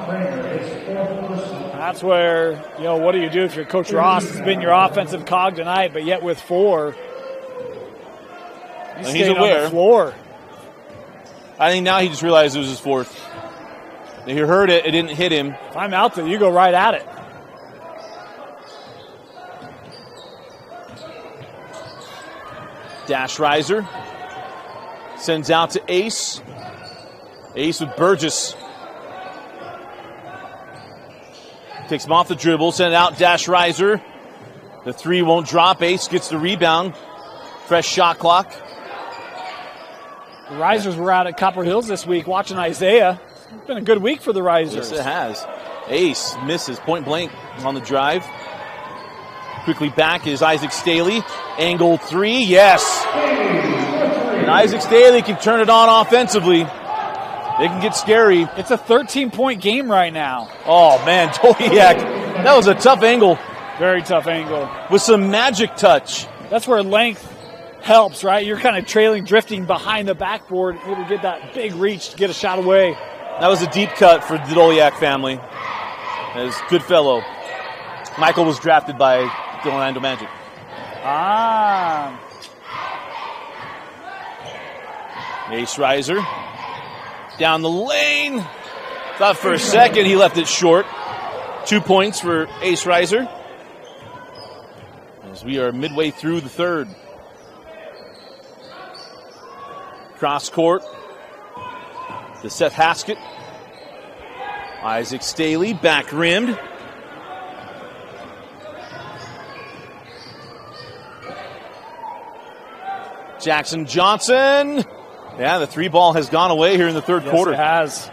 That's where, what do you do if you're Coach Ross? It's been your offensive cog tonight, but yet with 4, he's aware. On the floor. I think now he just realized it was his 4th. He heard it, it didn't hit him. If I'm out there, you go right at it. Dash Reiser sends out to Ace. Ace with Burgess. Takes him off the dribble, send it out, Dash Reiser. The 3 won't drop. Ace gets the rebound. Fresh shot clock. The Risers were out at Copper Hills this week watching Isaiah. It's been a good week for the Risers. Yes, it has. Ace misses point blank on the drive. Quickly back is Isaac Staley. Angle 3, yes. And Isaac Staley can turn it on offensively. They can get scary. It's a 13-point game right now. Oh, man, Doliak, that was a tough angle. Very tough angle. With some magic touch. That's where length helps, right? You're kind of trailing, drifting behind the backboard, able to get that big reach to get a shot away. That was a deep cut for the Doliak family. That is good fellow. Michael was drafted by the Orlando Magic. Ace Reiser. Down the lane. Thought for a second he left it short. 2 points for Ace Reiser. As we are midway through the third. Cross court to Seth Haskett. Isaac Staley, back rimmed. Jackson Johnson. Yeah, the 3-ball has gone away here in the third quarter. It has.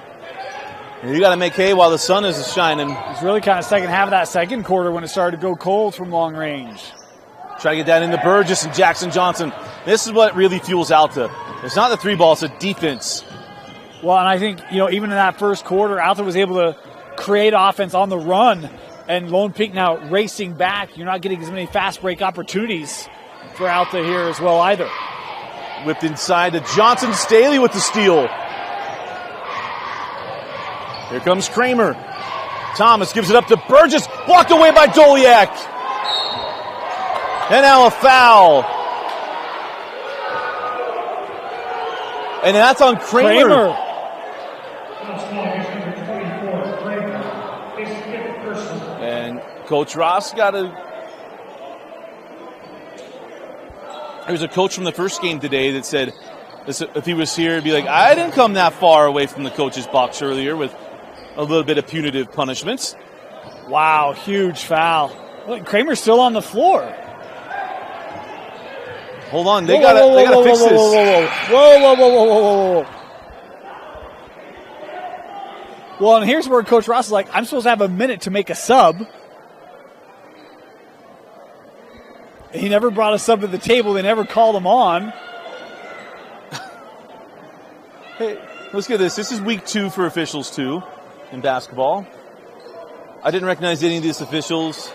And you got to make hay while the sun is shining. It's really kind of second half of that second quarter when it started to go cold from long range. Try to get that into Burgess and Jackson Johnson. This is what really fuels Alta. It's not the 3-ball, it's a defense. Well, and I think, even in that first quarter, Alta was able to create offense on the run. And Lone Peak now racing back. You're not getting as many fast break opportunities for Alta here as well either. Whipped inside to Johnson. Staley with the steal. Here comes Kramer. Thomas gives it up to Burgess. Blocked away by Doliak. And now a foul. And that's on Kramer. And Coach Ross got a... There's a coach from the first game today that said if he was here, he'd be like, I didn't come that far away from the coach's box earlier with a little bit of punitive punishments. Wow, huge foul. Look, Kramer's still on the floor. Hold on, they gotta fix this. Whoa. Well, and here's where Coach Ross is like, I'm supposed to have a minute to make a sub. He never brought a sub to the table. They never called him on. Hey, let's get this. This is week 2 for officials, too, in basketball. I didn't recognize any of these officials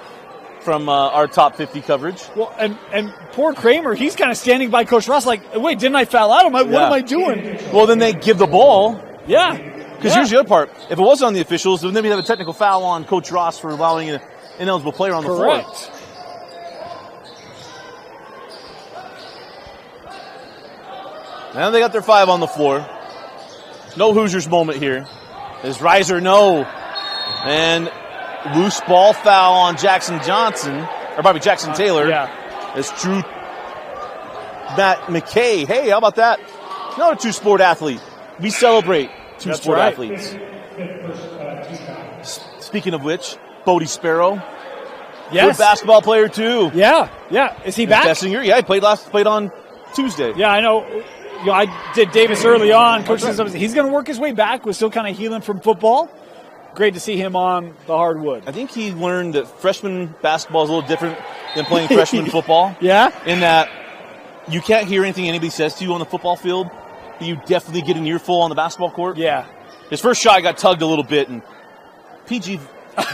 from our top 50 coverage. Well, and poor Kramer, he's kind of standing by Coach Ross like, wait, didn't I foul out? What am I doing? Well, then they give the ball. Yeah. Because here's the other part. If it was on the officials, then we'd have a technical foul on Coach Ross for allowing an ineligible player on the floor. Correct. Now they got their 5 on the floor. No Hoosiers moment here. Is Reiser no. And loose ball foul on Jackson Johnson. Or probably Jackson Taylor. Yeah. It's Drew Matt McKay. Hey, how about that? Another 2-sport athlete. We celebrate 2-sport athletes. Speaking of which, Bodie Sparrow. Yes. Good basketball player too. Yeah. Is he back? Bessinger. Yeah, he played on Tuesday. Yeah, I know. I did Davis early on. Coach says he's going to work his way back. Was still kind of healing from football. Great to see him on the hardwood. I think he learned that freshman basketball is a little different than playing freshman football. Yeah? In that you can't hear anything anybody says to you on the football field, but you definitely get an earful on the basketball court. Yeah. His first shot got tugged a little bit, and PG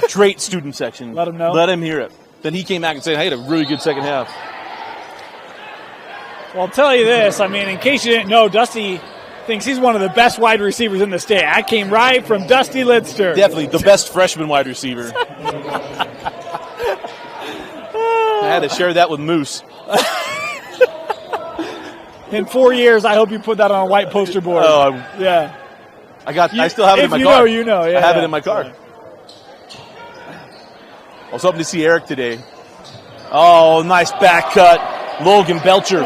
straight student section. Let him know. Let him hear it. Then he came back and said, I had a really good second half. Well, I'll tell you this. I mean, in case you didn't know, Dusty thinks he's one of the best wide receivers in the state. I came right from Dusty Lidster. Definitely the best freshman wide receiver. I had to share that with Moose. In 4 years, I hope you put that on a white poster board. Oh, yeah. I still have it in my car. If you know, you know. Yeah, I have it in my car. I was hoping to see Eric today. Oh, nice back cut. Logan Belcher.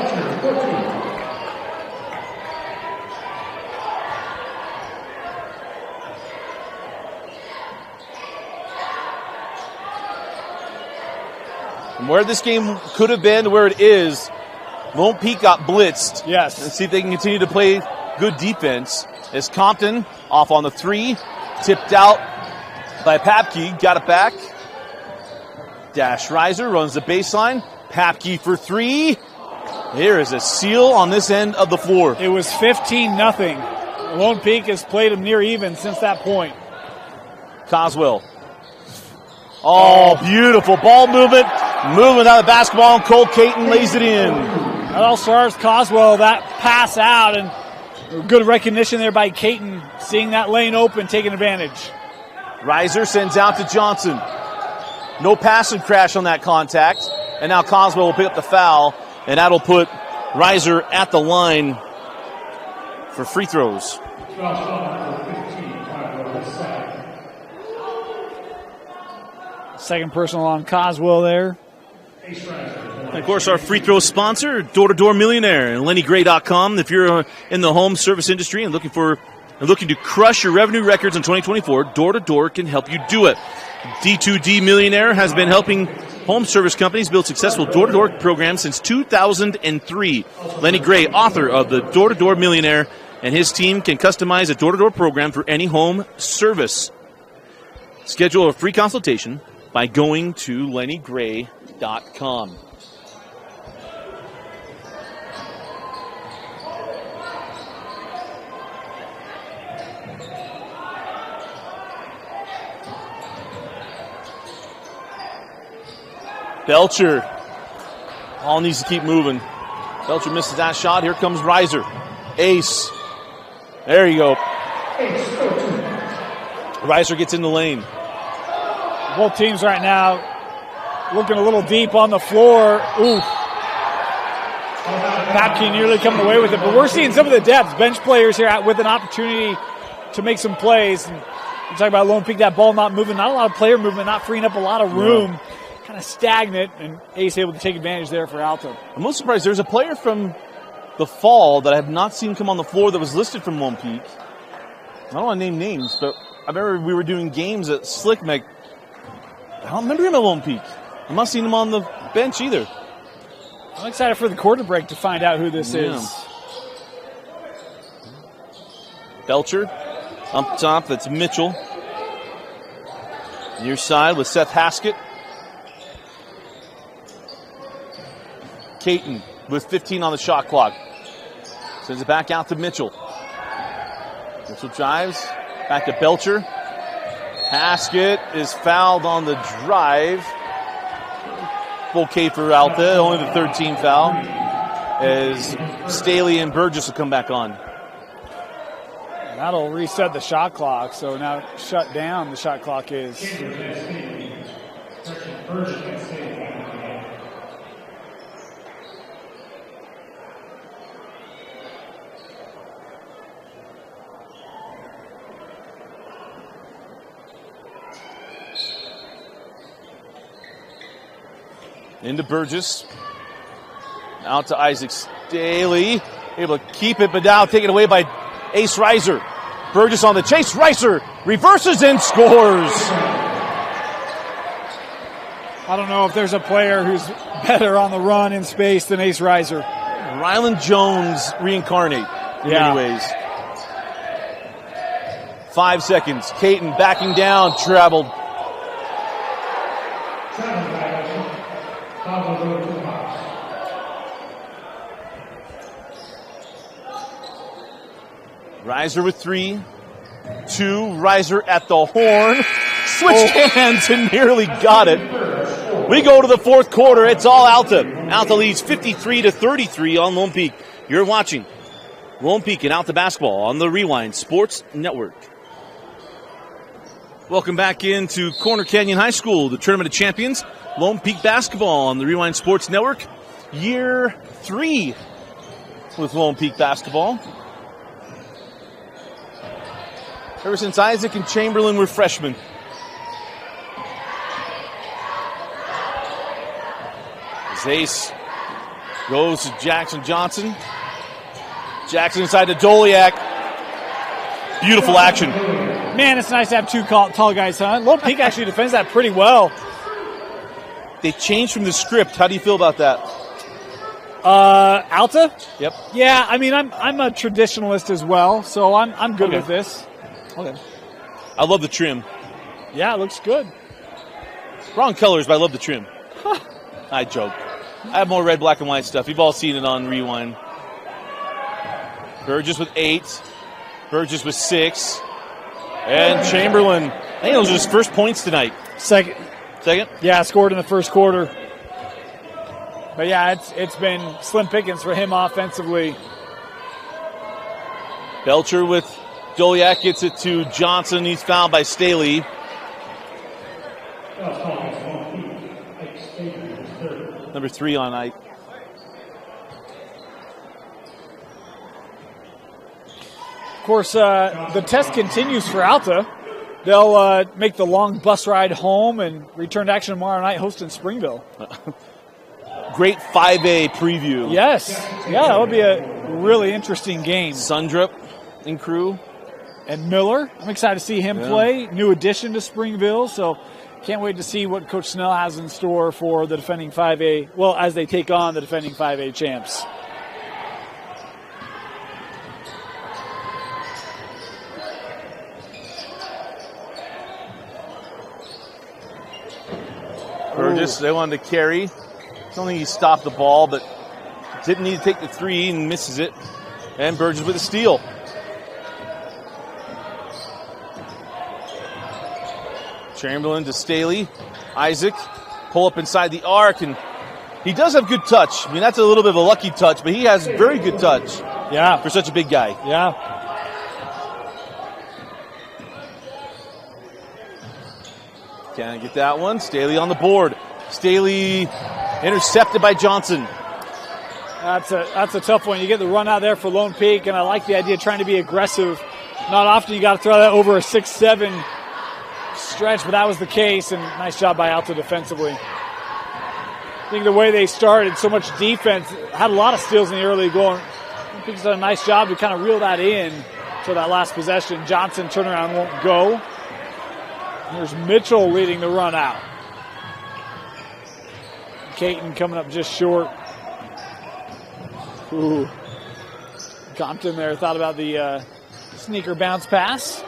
From where this game could have been to where it is, Lone Peak got blitzed. Yes. Let's see if they can continue to play good defense. As Compton off on the 3, tipped out by Papke, got it back. Dash Reiser runs the baseline. Papke for three. There is a seal on this end of the floor. It was 15-0. Lone Peak has played them near even since that point. Coswell. Oh, beautiful ball movement. Movement out of the basketball, and Cole Caton lays it in. That all stars Coswell, that pass out, and good recognition there by Caton, seeing that lane open, taking advantage. Reiser sends out to Johnson. No passing crash on that contact. And now Coswell will pick up the foul, and that'll put Reiser at the line for free throws. Second personal on Coswell there. And of course, our free throw sponsor, Door-to-Door Millionaire, and LennyGray.com. If you're in the home service industry and looking to crush your revenue records in 2024, Door-to-Door can help you do it. D2D Millionaire has been helping home service companies build successful door-to-door programs since 2003. Lenny Gray, author of the Door-to-Door Millionaire, and his team can customize a door-to-door program for any home service. Schedule a free consultation by going to LennyGray.com. Belcher. All needs to keep moving. Belcher misses that shot. Here comes Reiser. Ace. There you go. Reiser gets in the lane. Both teams right now looking a little deep on the floor. Ooh. Papke nearly coming away with it, but we're seeing some of the depth. Bench players here with an opportunity to make some plays. And we're talking about Lone Peak, that ball not moving, not a lot of player movement, not freeing up a lot of room. Kind of stagnant, and Ace able to take advantage there for Alta. I'm most surprised. There's a player from the fall that I have not seen come on the floor that was listed from Lone Peak. I don't want to name names, but I remember we were doing games at Slickmec. I don't remember him at Lone Peak. I'm not seeing him on the bench either. I'm excited for the quarter break to find out who this is. Belcher up top. That's Mitchell. Near side with Seth Haskett. Caton with 15 on the shot clock. Sends it back out to Mitchell. Mitchell drives. Back to Belcher. Haskett is fouled on the drive. Okay for Alta. Only the third team foul. As Staley and Burgess will come back on. That'll reset the shot clock. So now shut down the shot clock is. Into Burgess. Out to Isaac Staley. Able to keep it, but now taken away by Ace Reiser. Burgess on the chase. Reiser reverses and scores. I don't know if there's a player who's better on the run in space than Ace Reiser. Ryland Jones reincarnate in many ways. 5 seconds. Caton backing down. Traveled. Reiser with 3. 2. Reiser at the horn. Switched hands and nearly got it. We go to the fourth quarter. It's all Alta. Alta leads 53-33 on Lone Peak. You're watching Lone Peak and Alta basketball on the Rewind Sports Network. Welcome back into Corner Canyon High School, the Tournament of Champions. Lone Peak basketball on the Rewind Sports Network. Year 3 with Lone Peak basketball. Ever since Isaac and Chamberlain were freshmen. As Ace goes to Jackson Johnson. Jackson inside to Doliak. Beautiful action. Man, it's nice to have 2 tall guys, huh? Lone Peak actually defends that pretty well. They changed from the script. How do you feel about that? Alta? Yep. Yeah, I mean, I'm a traditionalist as well, so I'm good with this. Okay. I love the trim. Yeah, it looks good. Wrong colors, but I love the trim. I joke. I have more red, black, and white stuff. You've all seen it on Rewind. Burgess with 8. Burgess with 6. And Chamberlain, I think those are his first points tonight. Second? Yeah, scored in the first quarter. But yeah, it's been slim pickings for him offensively. Belcher with Doliak gets it to Johnson. He's fouled by Staley. Number 3 on night. Of course, the test continues for Alta. They'll make the long bus ride home and return to action tomorrow night hosting Springville. Great 5A preview. Yes. Yeah, that'll be a really interesting game. Sundrup and crew. And Miller. I'm excited to see him play. New addition to Springville, so can't wait to see what Coach Snell has in store for the defending 5A, well, as they take on the defending 5A champs. Burgess, they wanted to carry. I don't think he stopped the ball, but didn't need to take the 3 and misses it. And Burgess with a steal. Chamberlain to Staley. Isaac, pull up inside the arc, and he does have good touch. I mean, that's a little bit of a lucky touch, but he has very good touch. Yeah. For such a big guy. Yeah. Can't get that one. Staley on the board. Staley intercepted by Johnson. That's a tough one. You get the run out there for Lone Peak, and I like the idea of trying to be aggressive. Not often you got to throw that over a 6-7 stretch, but that was the case, and nice job by Alta defensively. I think the way they started, so much defense, had a lot of steals in the early going. Lone Peak's done a nice job to kind of reel that in to that last possession. Johnson turnaround won't go. There's Mitchell leading the run out. Caton coming up just short. Ooh. Compton there thought about the sneaker bounce pass.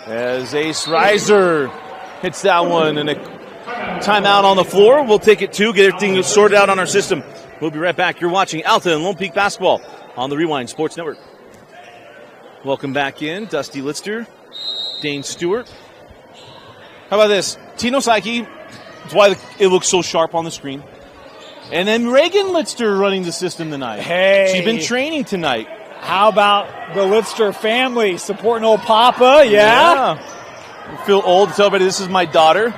As Ace Reiser hits that one, and a timeout on the floor. We'll take it too, get everything sorted out on our system. We'll be right back. You're watching Alta and Lone Peak basketball on the Rewind Sports Network. Welcome back in. Dusty Litster, Dane Stewart. How about this? Tino Psyche. That's why it looks so sharp on the screen. And then Reagan Litster running the system tonight. Hey. She's been training tonight. How about the Litster family supporting old Papa? Yeah. I feel old to tell everybody this is my daughter.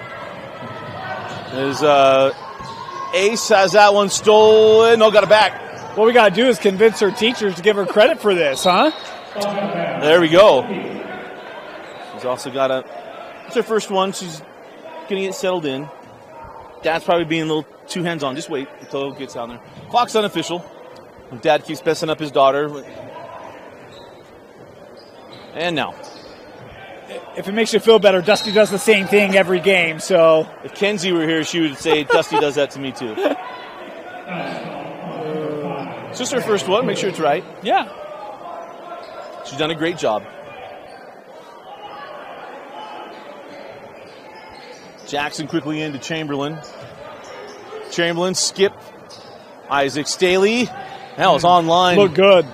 As Ace has that one stolen. No, got it back. What we got to do is convince her teachers to give her credit for this, huh? There we go. She's also got it's her first one. She's going to get settled in. Dad's probably being a little too hands-on. Just wait until it gets out there. Clock's unofficial. Dad keeps messing up his daughter. And now. If it makes you feel better, Dusty does the same thing every game, so. If Kenzie were here, she would say, Dusty does that to me too. It's just her first one. Make sure it's right. Yeah. She's done a great job. Jackson quickly into Chamberlain. Chamberlain, skip. Isaac Staley. That was online. Look good.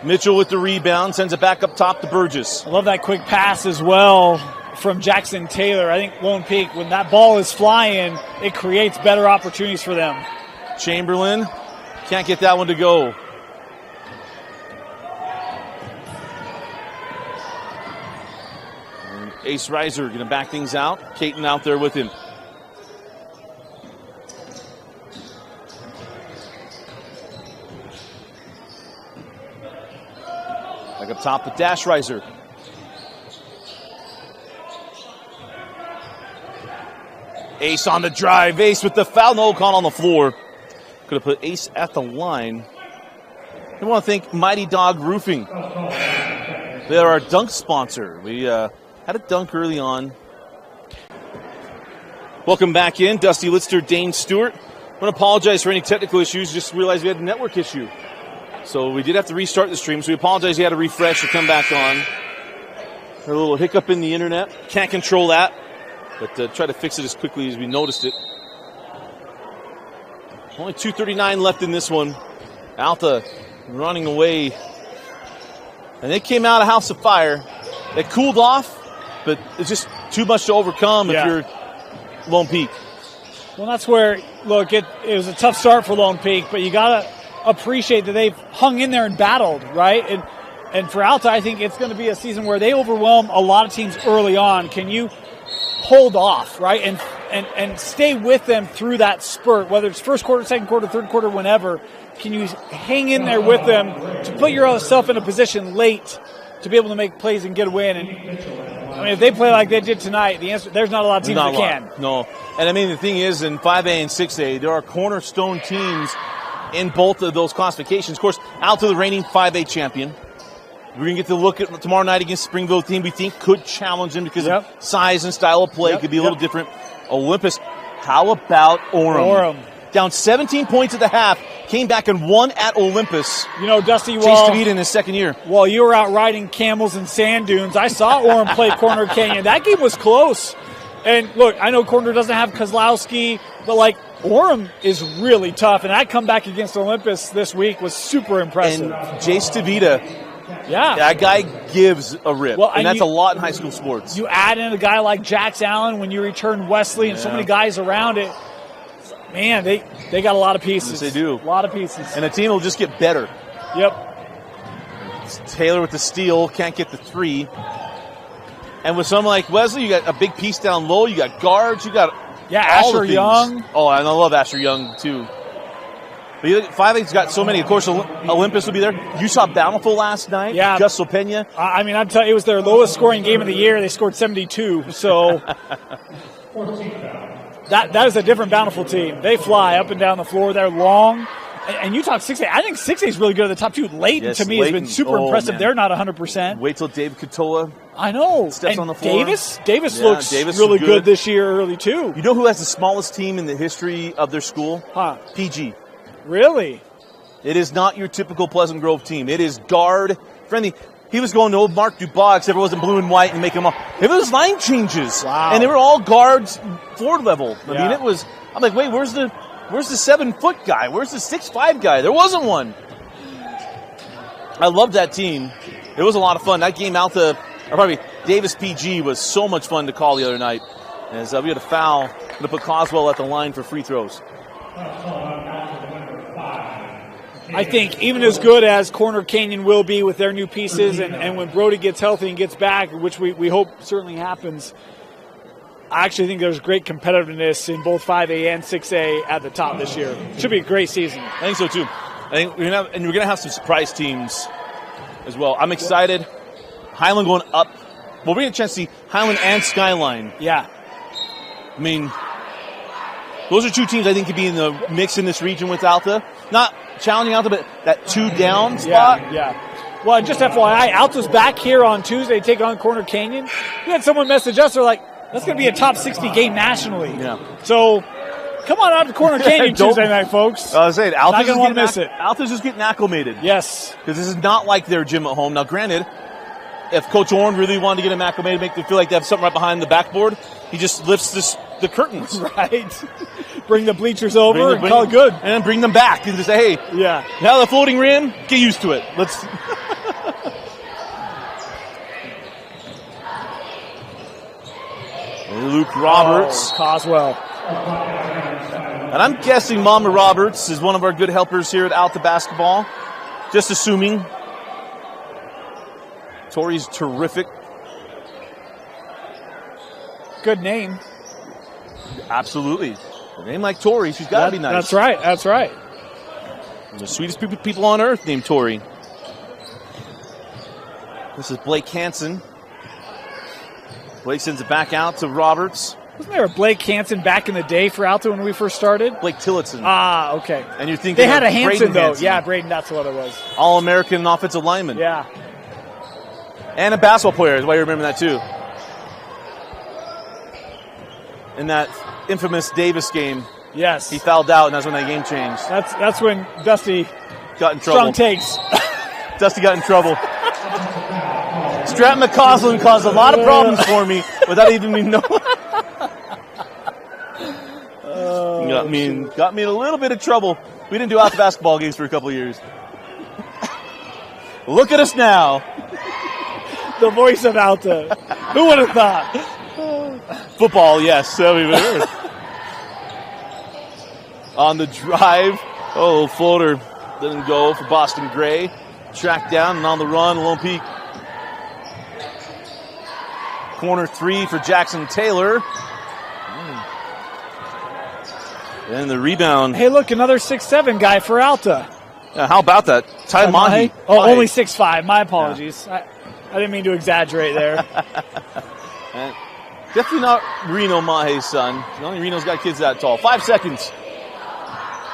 Mitchell with the rebound, sends it back up top to Burgess. I love that quick pass as well from Jackson Taylor. I think Lone Peak, when that ball is flying, it creates better opportunities for them. Chamberlain can't get that one to go. And Ace Reiser going to back things out. Caton out there with him. Back up top with Dash Reiser. Ace on the drive. Ace with the foul. No call on the floor. Could have put Ace at the line. I want to thank Mighty Dog Roofing. They're our dunk sponsor. We had a dunk early on. Welcome back in. Dusty Litster, Dane Stewart. I want to apologize for any technical issues. Just realized we had a network issue. So we did have to restart the stream. So we apologize. You had to refresh or come back on. A little hiccup in the internet. Can't control that, but try to fix it as quickly as we noticed it. Only 2:39 left in this one. Alta running away. And they came out of House of Fire. They cooled off, but it's just too much to overcome if you're Lone Peak. Well, that's where, look, it was a tough start for Lone Peak, but you got to appreciate that they've hung in there and battled, right? And for Alta, I think it's going to be a season where they overwhelm a lot of teams early on. Can you hold off, right, and stay with them through that spurt, whether it's first quarter, second quarter, third quarter, whenever? Can you hang in there with them to put yourself in a position late to be able to make plays and get a win? And I mean, if they play like they did tonight, the answer, there's not a lot of teams that can. No. And I mean, the thing is, in 5A and 6A, there are cornerstone teams in both of those classifications. Of course, Alta, the reigning 5A champion. We're going to get to look at tomorrow night against Springville, team we think could challenge them because of size and style of play. Could be a little different. Olympus, how about Orem? Down 17 points at the half, came back and won at Olympus. You know, Dusty, Chase DeVita in his second year. While you were out riding camels and sand dunes, I saw Orem play Corner Canyon. That game was close. And look, I know Corner doesn't have Kozlowski, but like Orem is really tough. And that comeback against Olympus this week was super impressive. And Jace DeVita, that guy gives a rip. Well, and that's a lot in high school sports. You add in a guy like Jax Allen when you return Wesley and so many guys around it. Man, they got a lot of pieces. Yes, they do. A lot of pieces. And the team will just get better. Yep. Taylor with the steal, can't get the three. And with someone like Wesley, you got a big piece down low. You got guards. You got Asher Young. Oh, and I love Asher Young, too. But 5A's got so many. Of course, Olympus will be there. You saw Bountiful last night. Yeah. Gus Pena. I mean, I'm telling you, it was their lowest scoring game of the year. They scored 72. So that is a different Bountiful team. They fly up and down the floor. They're long. And you talk 6A. I think 6A is really good at the top two. Layton, to me, has been super impressive. Man. They're not 100%. Wait till Dave Katola steps on the floor. Davis looks really good this year early, too. You know who has the smallest team in the history of their school? PG. Really? It is not your typical Pleasant Grove team. It is guard friendly. He was going to old Mark Dubois, except it wasn't blue and white and make him up. It was line changes. Wow. And they were all guards forward level. I mean, it was, I'm like, wait, where's the 7-foot guy? Where's the 6'5" guy? There wasn't one. I loved that team. It was a lot of fun. That game Davis PG was so much fun to call the other night. As we had a foul, going to put Coswell at the line for free throws. I think even as good as Corner Canyon will be with their new pieces, and when Brody gets healthy and gets back, which we hope certainly happens, I actually think there's great competitiveness in both 5A and 6A at the top this year. Should be a great season. I think so, too. I think we're going to have some surprise teams as well. I'm excited. Highland going up. Well, we're going to chance to see Highland and Skyline. Yeah. I mean, those are two teams I think could be in the mix in this region with Alta. Not challenging Alta, but that 2-down spot. Yeah. Well, just FYI, Alta's back here on Tuesday to take on Corner Canyon. We had someone message us. They're like, that's going to be a top 60 game nationally. Yeah. So come on out to Corner Canyon Tuesday night, folks. I was saying, Alta's not going to want to miss it. Alta's just getting acclimated. Yes. Because this is not like their gym at home. Now, granted, if Coach Orn really wanted to get them acclimated, make them feel like they have something right behind the backboard, he just lifts the curtains. Right. Bring the bleachers over and call it good. And then bring them back and just say, hey, now the floating rim, get used to it. Let's. Luke Roberts. Coswell. And I'm guessing Mama Roberts is one of our good helpers here at Alta Basketball. Just assuming. Tori's terrific. Good name. Absolutely. A name like Tori, she's got to be nice. That's right. The sweetest people on earth named Tori. This is Blake Hansen. Blake sends it back out to Roberts. Wasn't there a Blake Hansen back in the day for Alta when we first started? Blake Tillotson. Ah, okay. And you're thinking they had a Hansen, though. Hansen. Yeah, Braden, that's what it was. All-American offensive lineman. Yeah. And a basketball player is why you remember that, too. In that infamous Davis game. Yes. He fouled out, and that's when that game changed. That's when Dusty got in trouble. Strong takes. Dusty got in trouble. Stratton McCausland caused a lot of problems for me without even me knowing. Got me in a little bit of trouble. We didn't do Alta basketball games for a couple of years. Look at us now. The voice of Alta. Who would have thought? Football, yes. On the drive. Oh, floater didn't go for Boston Gray. Tracked down and on the run, Lone Peak. Corner 3 for Jackson Taylor. And the rebound. Hey, look, another 6'7" guy for Alta. Yeah, how about that? Ty Mahi. Oh, only 6'5". My apologies. Yeah. I didn't mean to exaggerate there. Definitely not Reno Mahi's son. Only Reno's got kids that tall. 5 seconds.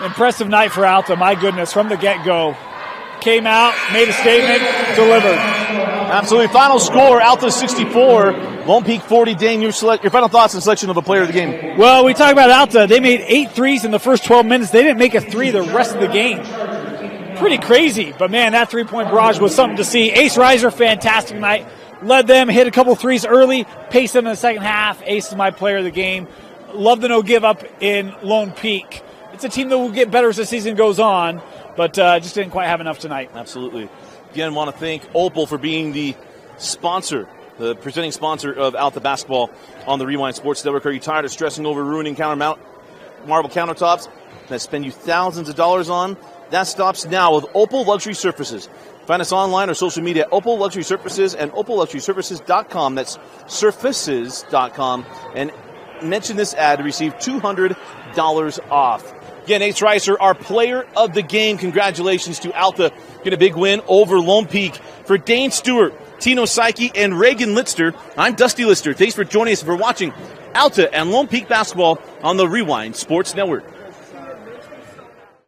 Impressive night for Alta. My goodness, from the get-go. Came out, made a statement, delivered. Absolutely. Final score, Alta 64, Lone Peak 40. Dane, your final thoughts and selection of a player of the game. Well, we talk about Alta. They made 8 threes in the first 12 minutes. They didn't make a 3 the rest of the game. Pretty crazy, but man, that 3-point barrage was something to see. Ace Reiser, fantastic night. Led them, hit a couple threes early, paced them in the second half. Ace is my player of the game. Love the no give up in Lone Peak. It's a team that will get better as the season goes on, but just didn't quite have enough tonight. Absolutely. Again, want to thank Opal for being the sponsor, the presenting sponsor of Alta basketball on the Rewind Sports Network. Are you tired of stressing over ruining marble countertops that spend you thousands of dollars on? That stops now with Opal Luxury Surfaces. Find us online or social media at Opal Luxury Surfaces and OpalLuxurySurfaces.com. That's surfaces.com. And mention this ad to receive $200 off. Again, Ace Reiser, our player of the game. Congratulations to Alta. Get a big win over Lone Peak. For Dane Stewart, Tino Psyche, and Reagan Litster, I'm Dusty Lister. Thanks for joining us and for watching Alta and Lone Peak basketball on the Rewind Sports Network.